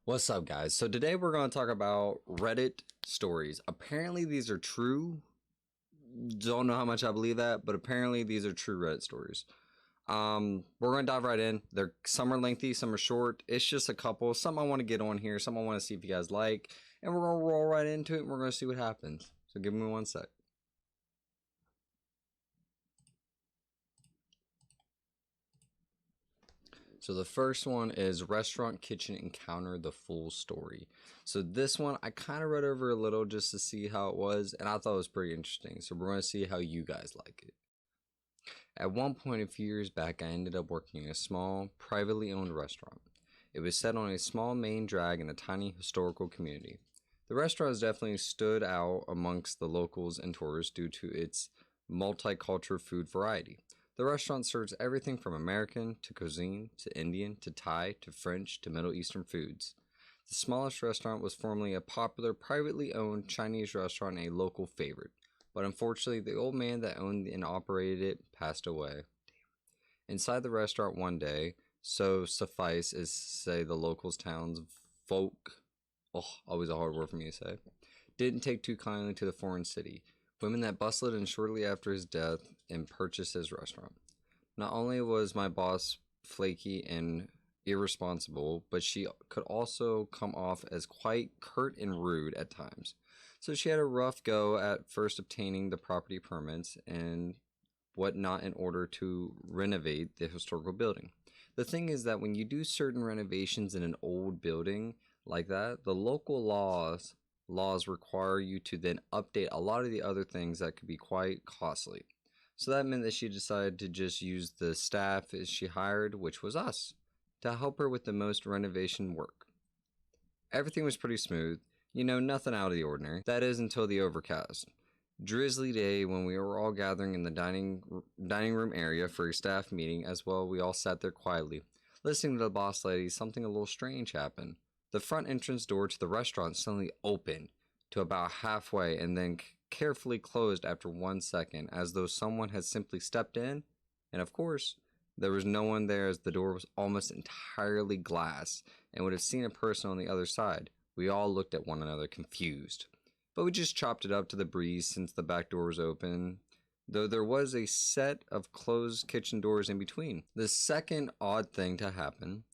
What's up, guys? So today we're going to talk about Reddit stories. Apparently these are true. Don't know how much I believe that, but apparently these are true Reddit stories. We're going to dive right in. Some are lengthy, some are short. It's just a couple. Some I want to get on here, some I want to see if you guys like, and we're going to roll right into it and we're going to see what happens. So give me one sec. So the first one is Restaurant Kitchen Encounter, the full story. So this one I kind of read over a little just to see how it was, and I thought it was pretty interesting. So we're going to see how you guys like it. At one point a few years back, I ended up working in a small, privately owned restaurant. It was set on a small main drag in a tiny historical community. The restaurant has definitely stood out amongst the locals and tourists due to its multicultural food variety. The restaurant serves everything from American to cuisine to Indian to Thai to French to Middle Eastern foods. The smallest restaurant was formerly a popular privately owned Chinese restaurant and a local favorite, but unfortunately the old man that owned and operated it passed away. Inside the restaurant one day, so suffice as say the locals town's folk, always a hard word for me to say, didn't take too kindly to the foreign city. Women that bustled in shortly after his death and purchased his restaurant. Not only was my boss flaky and irresponsible, but she could also come off as quite curt and rude at times. So she had a rough go at first obtaining the property permits and whatnot in order to renovate the historical building. The thing is that when you do certain renovations in an old building like that, the local laws require you to then update a lot of the other things that could be quite costly. So that meant that she decided to just use the staff she hired, which was us, to help her with the most renovation work. Everything was pretty smooth, nothing out of the ordinary. That is until the overcast, drizzly day when we were all gathering in the dining room area for a staff meeting. As well, we all sat there quietly, listening to the boss lady. Something a little strange happened. The front entrance door to the restaurant suddenly opened to about halfway and then carefully closed after 1 second, as though someone had simply stepped in. And of course, there was no one there, as the door was almost entirely glass and would have seen a person on the other side. We all looked at one another confused, but we just chopped it up to the breeze since the back door was open, though there was a set of closed kitchen doors in between. The second odd thing to happened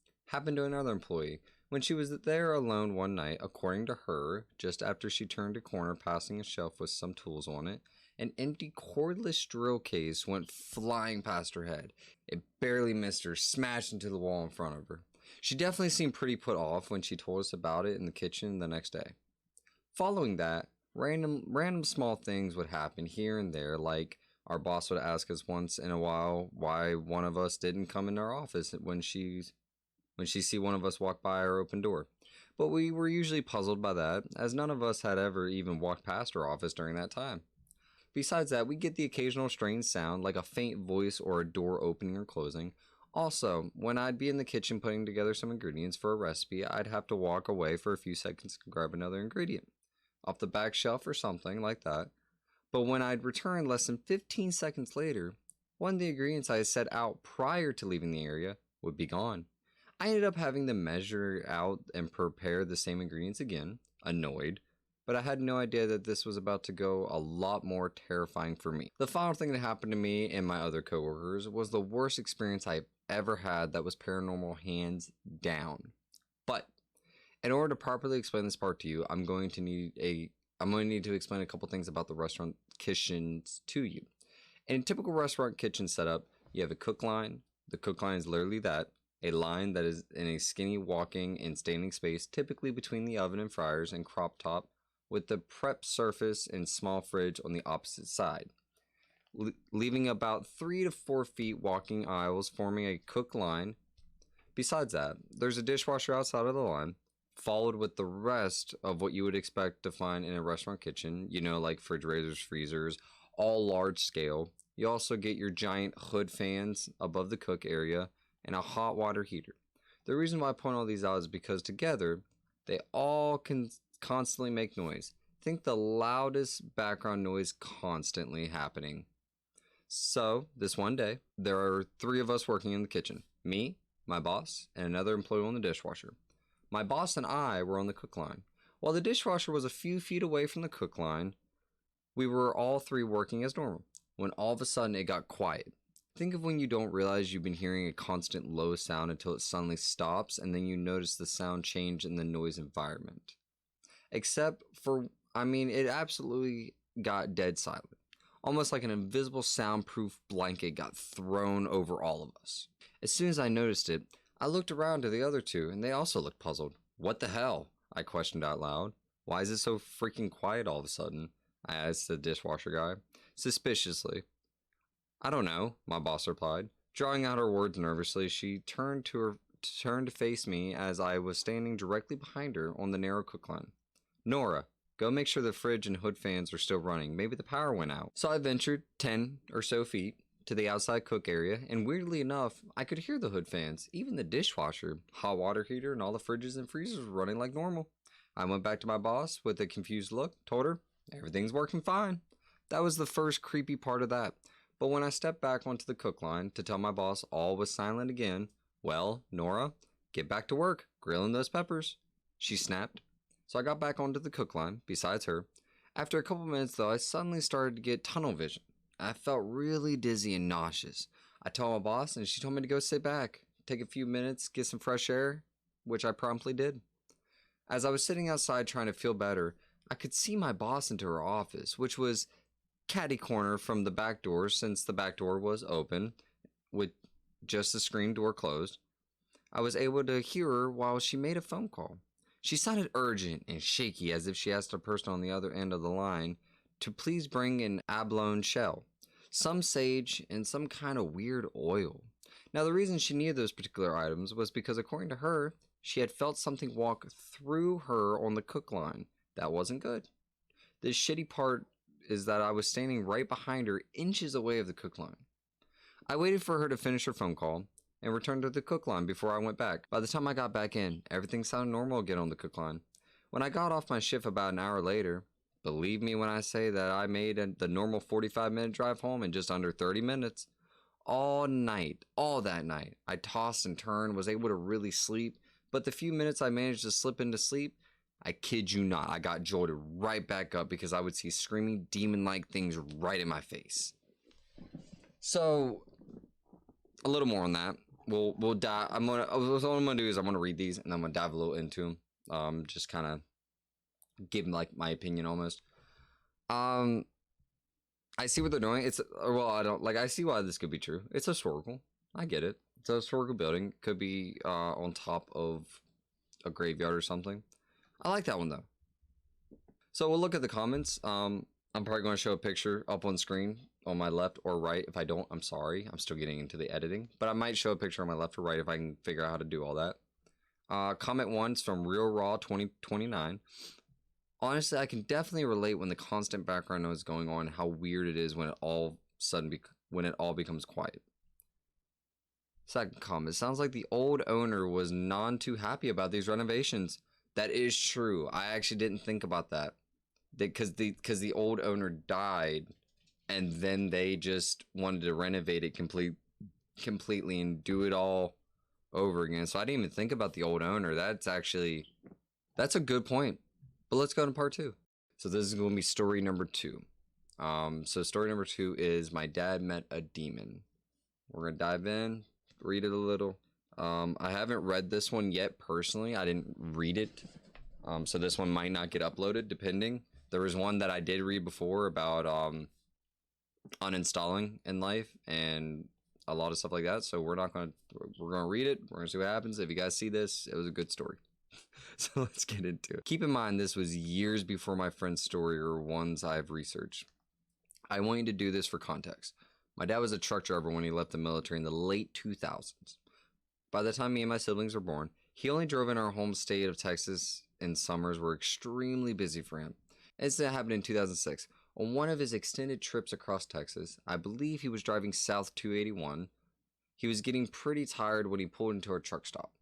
to another employee. When she was there alone one night, according to her, just after she turned a corner passing a shelf with some tools on it, an empty cordless drill case went flying past her head. It barely missed her, smashed into the wall in front of her. She definitely seemed pretty put off when she told us about it in the kitchen the next day. Following that, random small things would happen here and there, like our boss would ask us once in a while why one of us didn't come in our office when she see one of us walk by our open door. But we were usually puzzled by that, as none of us had ever even walked past her office during that time. Besides that, we get the occasional strange sound, like a faint voice or a door opening or closing. Also, when I'd be in the kitchen putting together some ingredients for a recipe, I'd have to walk away for a few seconds to grab another ingredient, off the back shelf or something like that. But when I'd return less than 15 seconds later, one of the ingredients I had set out prior to leaving the area would be gone. I ended up having to measure out and prepare the same ingredients again, annoyed, but I had no idea that this was about to go a lot more terrifying for me. The final thing that happened to me and my other coworkers was the worst experience I've ever had that was paranormal, hands down. But in order to properly explain this part to you, I'm going to need to explain a couple things about the restaurant kitchens to you. In a typical restaurant kitchen setup, you have a cook line. The cook line is literally that. A line that is in a skinny walking and standing space, typically between the oven and fryers and crop top, with the prep surface and small fridge on the opposite side, leaving about 3 to 4 feet walking aisles forming a cook line. Besides that, there's a dishwasher outside of the line, followed with the rest of what you would expect to find in a restaurant kitchen, like refrigerators, freezers, all large scale. You also get your giant hood fans above the cook area, and a hot water heater. The reason why I point all these out is because together, they all can constantly make noise. Think the loudest background noise constantly happening. So, this one day, there are 3 of us working in the kitchen. Me, my boss, and another employee on the dishwasher. My boss and I were on the cook line. While the dishwasher was a few feet away from the cook line, we were all three working as normal, when all of a sudden it got quiet. Think of when you don't realize you've been hearing a constant low sound until it suddenly stops, and then you notice the sound change in the noise environment. Except for, it absolutely got dead silent. Almost like an invisible soundproof blanket got thrown over all of us. As soon as I noticed it, I looked around to the other two, and they also looked puzzled. "What the hell?" I questioned out loud. "Why is it so freaking quiet all of a sudden?" I asked the dishwasher guy, suspiciously. "I don't know," my boss replied. Drawing out her words nervously, she turned to face me as I was standing directly behind her on the narrow cook line. "Nora, go make sure the fridge and hood fans are still running. Maybe the power went out." So I ventured 10 or so feet to the outside cook area, and weirdly enough, I could hear the hood fans, even the dishwasher, hot water heater, and all the fridges and freezers were running like normal. I went back to my boss with a confused look, told her, "Everything's working fine." That was the first creepy part of that. But when I stepped back onto the cook line to tell my boss all was silent again, "Well, Nora, get back to work, grilling those peppers," she snapped. So I got back onto the cook line, besides her. After a couple minutes though, I suddenly started to get tunnel vision. I felt really dizzy and nauseous. I told my boss and she told me to go sit back, take a few minutes, get some fresh air, which I promptly did. As I was sitting outside trying to feel better, I could see my boss into her office, which was catty corner from the back door since the back door was open with just the screen door closed. I was able to hear her while she made a phone call. She sounded urgent and shaky as if she asked a person on the other end of the line to please bring an abalone shell, some sage, and some kind of weird oil. Now, the reason she needed those particular items was because, according to her, she had felt something walk through her on the cook line. That wasn't good. The shitty part is that I was standing right behind her, inches away of the cook line. I waited for her to finish her phone call and returned to the cook line before I went back. By the time I got back in, everything sounded normal again on the cook line. When I got off my shift about an hour later, believe me when I say that I made the normal 45-minute drive home in just under 30 minutes. All that night, I tossed and turned, was able to really sleep, but the few minutes I managed to slip into sleep, I kid you not, I got jolted right back up because I would see screaming demon-like things right in my face. So, a little more on that. We'll dive. What I'm gonna do is I'm gonna read these and I'm gonna dive a little into them. Just kind of give like my opinion almost. I see what they're doing. I don't like. I see why this could be true. It's historical. I get it. It's a historical building. Could be on top of a graveyard or something. I like that one though. So we'll look at the comments. I'm probably going to show a picture up on screen on my left or right. If I don't, I'm sorry. I'm still getting into the editing, but I might show a picture on my left or right if I can figure out how to do all that. Comment one's from Real Raw 2029. Honestly, I can definitely relate when the constant background noise is going on, how weird it is when it all becomes quiet. Second comment, sounds like the old owner was none too happy about these renovations. That is true. I actually didn't think about that. Because the old owner died, and then they just wanted to renovate it completely and do it all over again. So I didn't even think about the old owner. That's a good point. But let's go to part two. So this is going to be story number 2. So story number 2 is my dad met a demon. We're going to dive in, read it a little. I haven't read this one yet personally. I didn't read it. So this one might not get uploaded depending. There was one that I did read before about uninstalling in life and a lot of stuff like that. So we're gonna read it. We're gonna see what happens. If you guys see this, it was a good story. So let's get into it. Keep in mind this was years before my friend's story or ones I've researched. I want you to do this for context. My dad was a truck driver when he left the military in the late 2000s. By the time me and my siblings were born, he only drove in our home state of Texas, and summers were extremely busy for him. Incident happened in 2006. On one of his extended trips across Texas, I believe he was driving south 281. He was getting pretty tired when he pulled into our truck stop.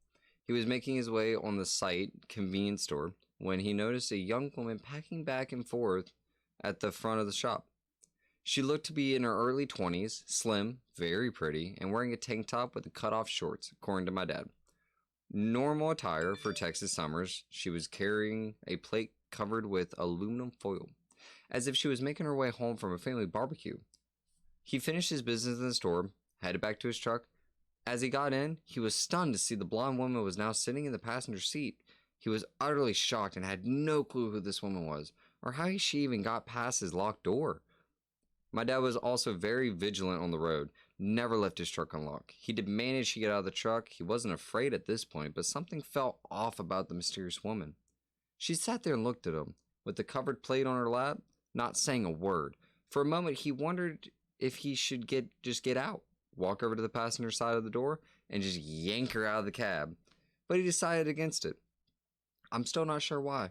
He was making his way on the site convenience store when he noticed a young woman packing back and forth at the front of the shop. She looked to be in her early 20s, slim, very pretty, and wearing a tank top with cut-off shorts, according to my dad. Normal attire for Texas summers, she was carrying a plate covered with aluminum foil, as if she was making her way home from a family barbecue. He finished his business in the store, headed back to his truck. As he got in, he was stunned to see the blonde woman was now sitting in the passenger seat. He was utterly shocked and had no clue who this woman was, or how she even got past his locked door. My dad was also very vigilant on the road, never left his truck unlocked. He demanded she get out of the truck. He wasn't afraid at this point, but something felt off about the mysterious woman. She sat there and looked at him, with the covered plate on her lap, not saying a word. For a moment, he wondered if he should just get out, walk over to the passenger side of the door, and just yank her out of the cab. But he decided against it. I'm still not sure why.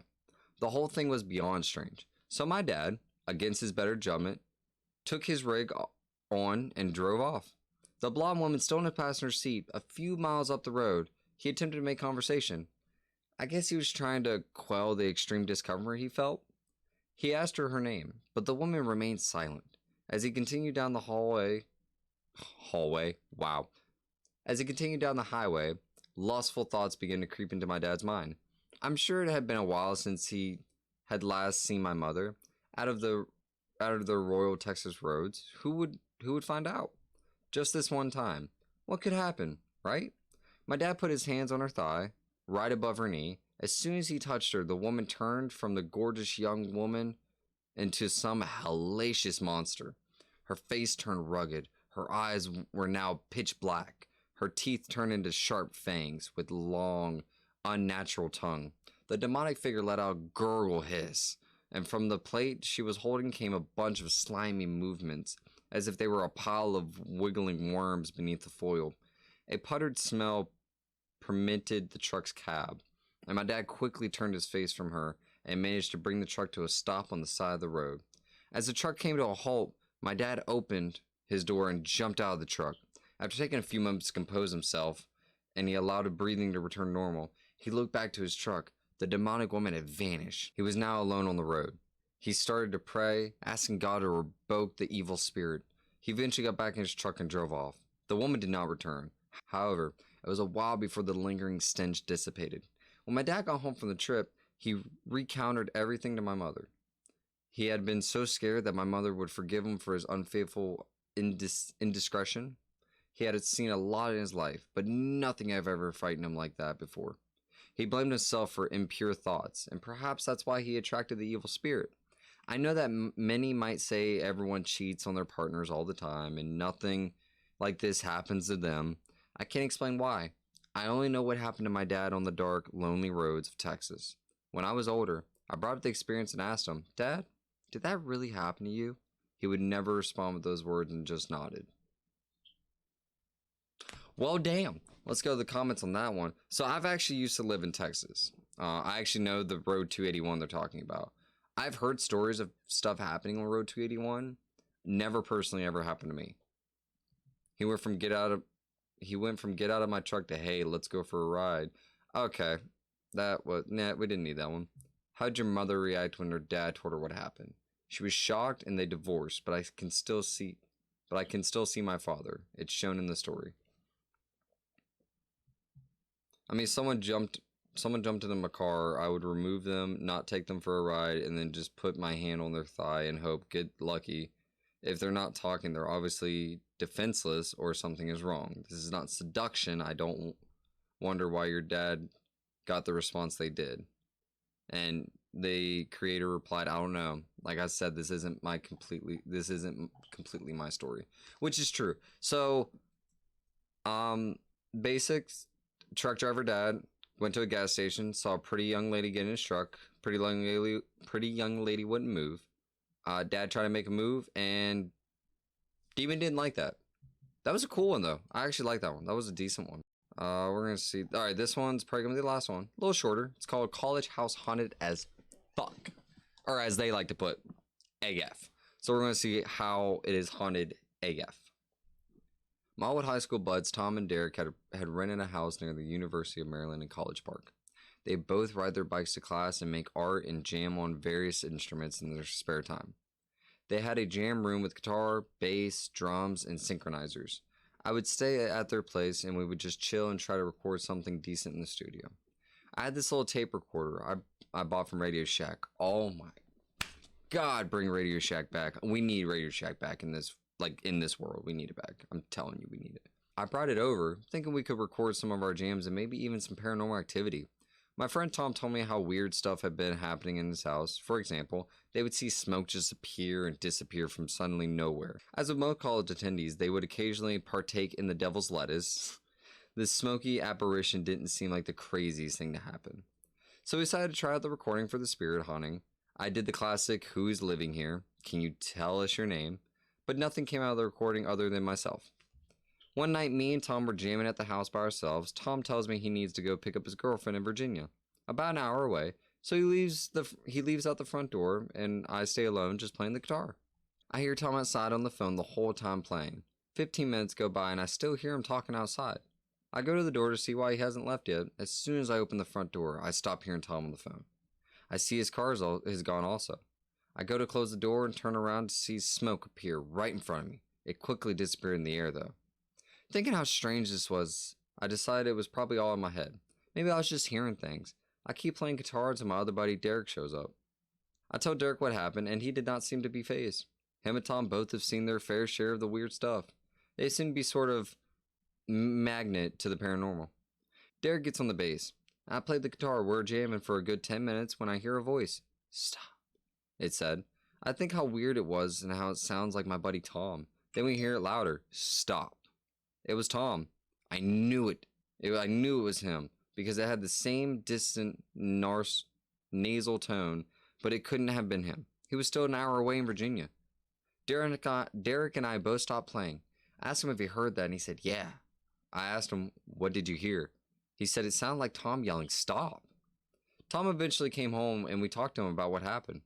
The whole thing was beyond strange. So my dad, against his better judgment, took his rig on and drove off. The blonde woman still in the passenger seat, a few miles up the road. He attempted to make conversation. I guess he was trying to quell the extreme discomfort he felt. He asked her name, but the woman remained silent. As he continued down the wow. As he continued down the highway, lustful thoughts began to creep into my dad's mind. I'm sure it had been a while since he had last seen my mother. Out of the royal Texas roads, who would find out? Just this one time. What could happen, right? My dad put his hands on her thigh, right above her knee. As soon as he touched her, the woman turned from the gorgeous young woman into some hellacious monster. Her face turned rugged. Her eyes were now pitch black. Her teeth turned into sharp fangs with long, unnatural tongue. The demonic figure let out a gurgle hiss, and from the plate she was holding came a bunch of slimy movements, as if they were a pile of wiggling worms beneath the foil. A putrid smell permeated the truck's cab, and my dad quickly turned his face from her and managed to bring the truck to a stop on the side of the road. As the truck came to a halt, my dad opened his door and jumped out of the truck. After taking a few moments to compose himself, and he allowed his breathing to return normal, he looked back to his truck. The demonic woman had vanished. He was now alone on the road. He started to pray, asking God to rebuke the evil spirit. He eventually got back in his truck and drove off. The woman did not return. However, it was a while before the lingering stench dissipated. When my dad got home from the trip, he recounted everything to my mother. He had been so scared that my mother would forgive him for his unfaithful indiscretion. He had seen a lot in his life, but nothing had ever frightened him like that before. He blamed himself for impure thoughts, and perhaps that's why he attracted the evil spirit. I know that many might say everyone cheats on their partners all the time, and nothing like this happens to them. I can't explain why. I only know what happened to my dad on the dark, lonely roads of Texas. When I was older, I brought up the experience and asked him, "Dad, did that really happen to you?" He would never respond with those words and just nodded. Well, damn. Let's go to the comments on that one. So I've actually used to live in Texas. I actually know the Road 281 they're talking about. I've heard stories of stuff happening on Road 281. Never personally ever happened to me. He went from get out of my truck to, hey, let's go for a ride. Okay. We didn't need that one. How'd your mother react when her dad told her what happened? She was shocked and they divorced, but I can still see my father. It's shown in the story. I mean, someone jumped into my car, I would remove them, not take them for a ride, and then just put my hand on their thigh and hope, get lucky. If they're not talking, they're obviously defenseless or something is wrong. This is not seduction. I don't wonder why your dad got the response they did. And the creator replied, I don't know. Like I said, this isn't completely my story, which is true. So, basics. Truck driver dad went to a gas station, saw a pretty young lady get in his truck. Pretty young lady wouldn't move. Dad tried to make a move, and Demon didn't like that. That was a cool one, though. I actually like that one. That was a decent one. We're going to see. All right, this one's probably going to be the last one. A little shorter. It's called College House Haunted as Fuck. Or as they like to put, AF. So we're going to see how it is haunted AF. My old high school buds, Tom and Derek, had rented a house near the University of Maryland in College Park. They both ride their bikes to class and make art and jam on various instruments in their spare time. They had a jam room with guitar, bass, drums, and synchronizers. I would stay at their place and we would just chill and try to record something decent in the studio. I had this little tape recorder I bought from Radio Shack. Oh my God, bring Radio Shack back. We need Radio Shack back in this world. We need it back. I'm telling you, we need it. I brought it over, thinking we could record some of our jams and maybe even some paranormal activity. My friend Tom told me how weird stuff had been happening in his house. For example, they would see smoke just appear and disappear from suddenly nowhere. As with most college attendees, they would occasionally partake in the devil's lettuce. This smoky apparition didn't seem like the craziest thing to happen. So we decided to try out the recording for the spirit haunting. I did the classic, "Who's living here? Can you tell us your name?" But nothing came out of the recording other than myself. One night, me and Tom were jamming at the house by ourselves. Tom tells me he needs to go pick up his girlfriend in Virginia, about an hour away. So he leaves out the front door, and I stay alone, just playing the guitar. I hear Tom outside on the phone the whole time playing. 15 minutes go by, and I still hear him talking outside. I go to the door to see why he hasn't left yet. As soon as I open the front door, I stop hearing Tom on the phone. I see his car is gone also. I go to close the door and turn around to see smoke appear right in front of me. It quickly disappeared in the air, though. Thinking how strange this was, I decided it was probably all in my head. Maybe I was just hearing things. I keep playing guitar until my other buddy Derek shows up. I tell Derek what happened, and he did not seem to be fazed. Him and Tom both have seen their fair share of the weird stuff. They seem to be sort of magnet to the paranormal. Derek gets on the bass. I play the guitar. We're jamming for a good 10 minutes when I hear a voice. "Stop," it said. I think how weird it was and how it sounds like my buddy Tom. Then we hear it louder. "Stop." It was Tom. I knew it. I knew it was him because it had the same distant nasal tone, but it couldn't have been him. He was still an hour away in Virginia. Derek and I both stopped playing. I asked him if he heard that, and he said, "Yeah." I asked him, "What did you hear?" He said it sounded like Tom yelling, "Stop." Tom eventually came home, and we talked to him about what happened.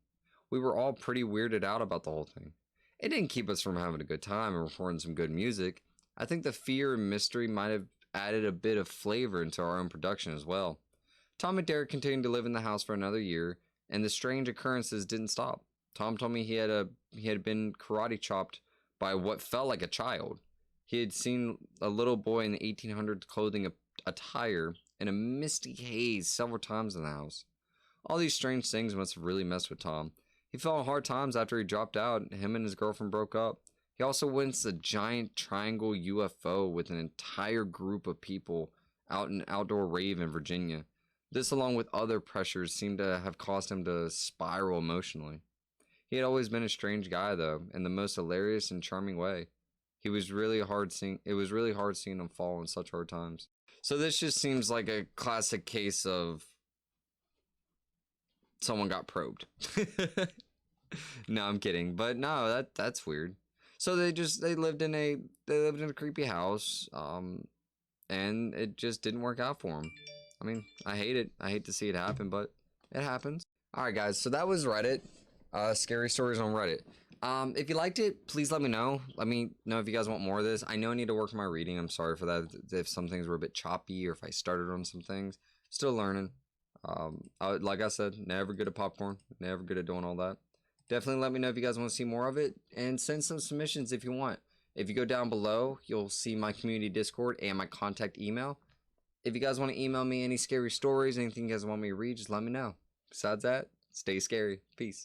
We were all pretty weirded out about the whole thing. It didn't keep us from having a good time and recording some good music. I think the fear and mystery might have added a bit of flavor into our own production as well. Tom and Derek continued to live in the house for another year, and the strange occurrences didn't stop. Tom told me he had been karate chopped by what felt like a child. He had seen a little boy in the 1800s clothing attire in a misty haze several times in the house. All these strange things must have really messed with Tom. He fell on hard times after he dropped out. Him and his girlfriend broke up. He also witnessed a giant triangle UFO with an entire group of people out in an outdoor rave in Virginia. This, along with other pressures, seemed to have caused him to spiral emotionally. He had always been a strange guy, though, in the most hilarious and charming way. It was really hard seeing him fall in such hard times. So this just seems like a classic case of someone got probed. No, I'm kidding, but no, that's weird. So they lived in a creepy house, and it just didn't work out for them. I mean, I hate it. I hate to see it happen, but it happens. All right, guys. So that was Reddit. Scary stories on Reddit. If you liked it, please let me know. Let me know if you guys want more of this. I know I need to work on my reading. I'm sorry for that. If some things were a bit choppy or if I started on some things, still learning. Like I said, never good at popcorn. Never good at doing all that. Definitely let me know if you guys want to see more of it, and send some submissions if you want. If you go down below, you'll see my community Discord and my contact email. If you guys want to email me any scary stories, anything you guys want me to read, just let me know. Besides that, stay scary. Peace.